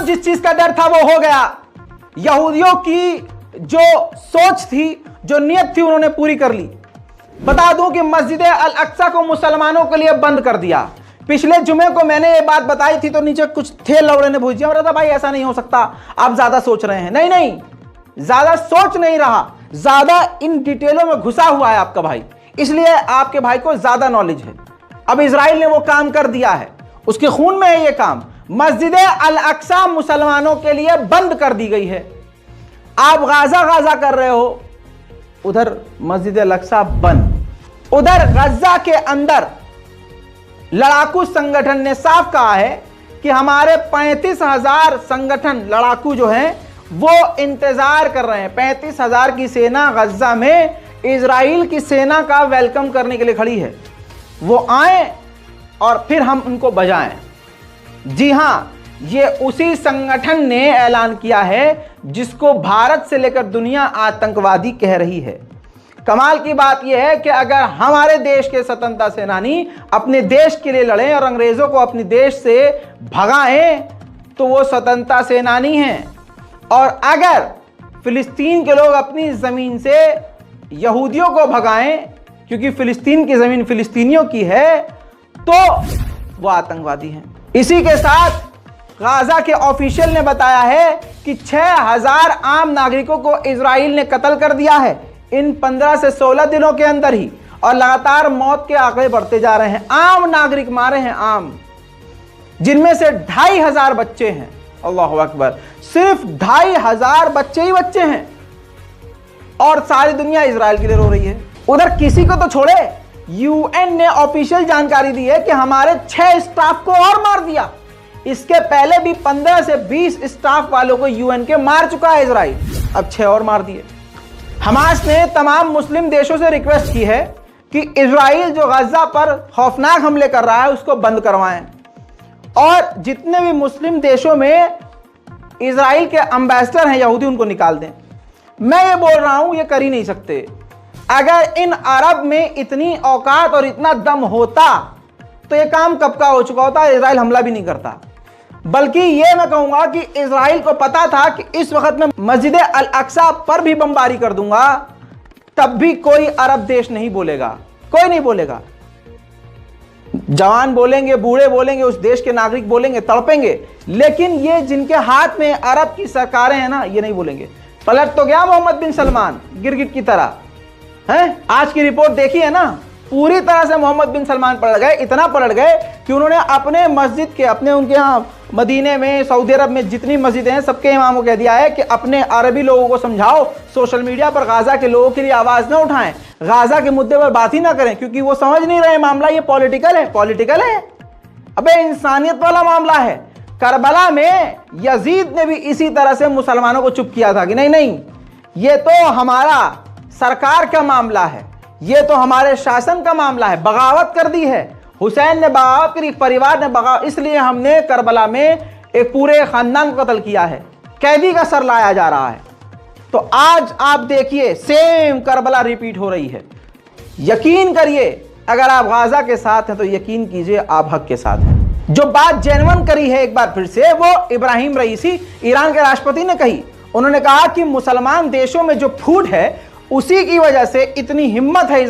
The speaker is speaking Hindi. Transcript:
जिस चीज का डर था वो हो गया। यहूदियों की जो सोच थी, जो नियत थी, उन्होंने पूरी कर ली। बता दूं कि मस्जिद अल अक्सा को मुसलमानों के लिए बंद कर दिया। पिछले जुमे को मैंने ये बात बताई थी तो नीचे कुछ थे लौड़े ने भूज दिया और था भाई ऐसा नहीं हो सकता, आप ज्यादा सोच रहे हैं। नहीं नहीं, ज्यादा सोच नहीं रहा, ज्यादा इन डिटेलों में घुसा हुआ है आपका भाई, इसलिए आपके भाई को ज्यादा नॉलेज है। अब इजराइल ने वो काम कर दिया है, उसके खून में है ये काम। मस्जिद अल अक्सा मुसलमानों के लिए बंद कर दी गई है। आप गाजा गाजा कर रहे हो, उधर मस्जिद अल अक्सा बंद। उधर गजा के अंदर लड़ाकू संगठन ने साफ कहा है कि हमारे 35,000 संगठन लड़ाकू जो हैं वो इंतजार कर रहे हैं। 35,000 की सेना गजा में इजराइल की सेना का वेलकम करने के लिए खड़ी है। वो आए और फिर हम उनको बजाएं। जी हां, ये उसी संगठन ने ऐलान किया है जिसको भारत से लेकर दुनिया आतंकवादी कह रही है। कमाल की बात यह है कि अगर हमारे देश के स्वतंत्रता सेनानी अपने देश के लिए लड़ें और अंग्रेजों को अपने देश से भगाएं तो वो स्वतंत्रता सेनानी हैं, और अगर फिलिस्तीन के लोग अपनी जमीन से यहूदियों को भगाएं क्योंकि फिलिस्तीन की जमीन फिलिस्तीनियों की है तो वो आतंकवादी हैं। इसी के साथ गाजा के ऑफिशियल ने बताया है कि 6,000 आम नागरिकों को इजराइल ने कत्ल कर दिया है इन 15 से 16 दिनों के अंदर ही, और लगातार मौत के आंकड़े बढ़ते जा रहे हैं। आम नागरिक मारे हैं, आम, जिनमें से 2,500 बच्चे हैं। अल्लाहु अकबर, सिर्फ 2,500 बच्चे ही बच्चे हैं, और सारी दुनिया इजराइल के लिए रो रही है। उधर किसी को तो छोड़े, यूएन ने ऑफिशियल जानकारी दी है कि हमारे 6 स्टाफ को और मार दिया। इसके पहले भी 15 से 20 स्टाफ वालों को यूएन के मार चुका है इजराइल, अब 6 और मार दिए। हमास ने तमाम मुस्लिम देशों से रिक्वेस्ट की है कि इजराइल जो गजा पर खौफनाक हमले कर रहा है उसको बंद करवाएं, और जितने भी मुस्लिम देशों में इजराइल के एम्बेसडर हैं यहूदी उनको निकाल दें। मैं ये बोल रहा हूं, ये कर ही नहीं सकते। अगर इन अरब में इतनी औकात और इतना दम होता तो ये काम कब का हो चुका होता, इजराइल हमला भी नहीं करता। बल्कि ये मैं कहूंगा कि इजराइल को पता था कि इस वक्त मैं मस्जिद अल अक्सा पर भी बमबारी कर दूंगा, तब भी कोई अरब देश नहीं बोलेगा, कोई नहीं बोलेगा। जवान बोलेंगे, बूढ़े बोलेंगे, उस देश के नागरिक बोलेंगे, तड़पेंगे, लेकिन ये जिनके हाथ में अरब की सरकारें हैं ना, ये नहीं बोलेंगे। पलट तो गया मोहम्मद बिन सलमान गिरगिट की तरह, है। आज की रिपोर्ट देखी है ना, पूरी तरह से मोहम्मद बिन सलमान पलट गए। इतना पलट गए कि उन्होंने अपने मस्जिद के, अपने उनके यहाँ मदीने में, सऊदी अरब में जितनी मस्जिदें हैं सबके इमामों को कह दिया है कि अपने अरबी लोगों को समझाओ, सोशल मीडिया पर गाजा के लोगों के लिए आवाज ना उठाएं, गाजा के मुद्दे पर बात ही ना करें, क्योंकि वो समझ नहीं रहे मामला ये पॉलिटिकल है। पॉलिटिकल है, अबे इंसानियत वाला मामला है। करबला में यजीद ने भी इसी तरह से मुसलमानों को चुप किया था कि नहीं नहीं, ये तो हमारा सरकार का मामला है, ये तो हमारे शासन का मामला है। बगावत कर दी है, हुसैन ने बगावत करी, परिवार ने बगावत, इसलिए हमने करबला में एक पूरे खानदान को कत्ल किया है, कैदी का सर लाया जा रहा है। तो आज आप देखिए सेम करबला रिपीट हो रही है। यकीन करिए, अगर आप गाजा के साथ हैं तो यकीन कीजिए आप हक के साथ हैं। जो बात जेन्युइन करी है एक बार फिर से, वो इब्राहिम रईसी ईरान के राष्ट्रपति ने कही। उन्होंने कहा कि मुसलमान देशों में जो फूट है उसी की वजह से इतनी हिम्मत है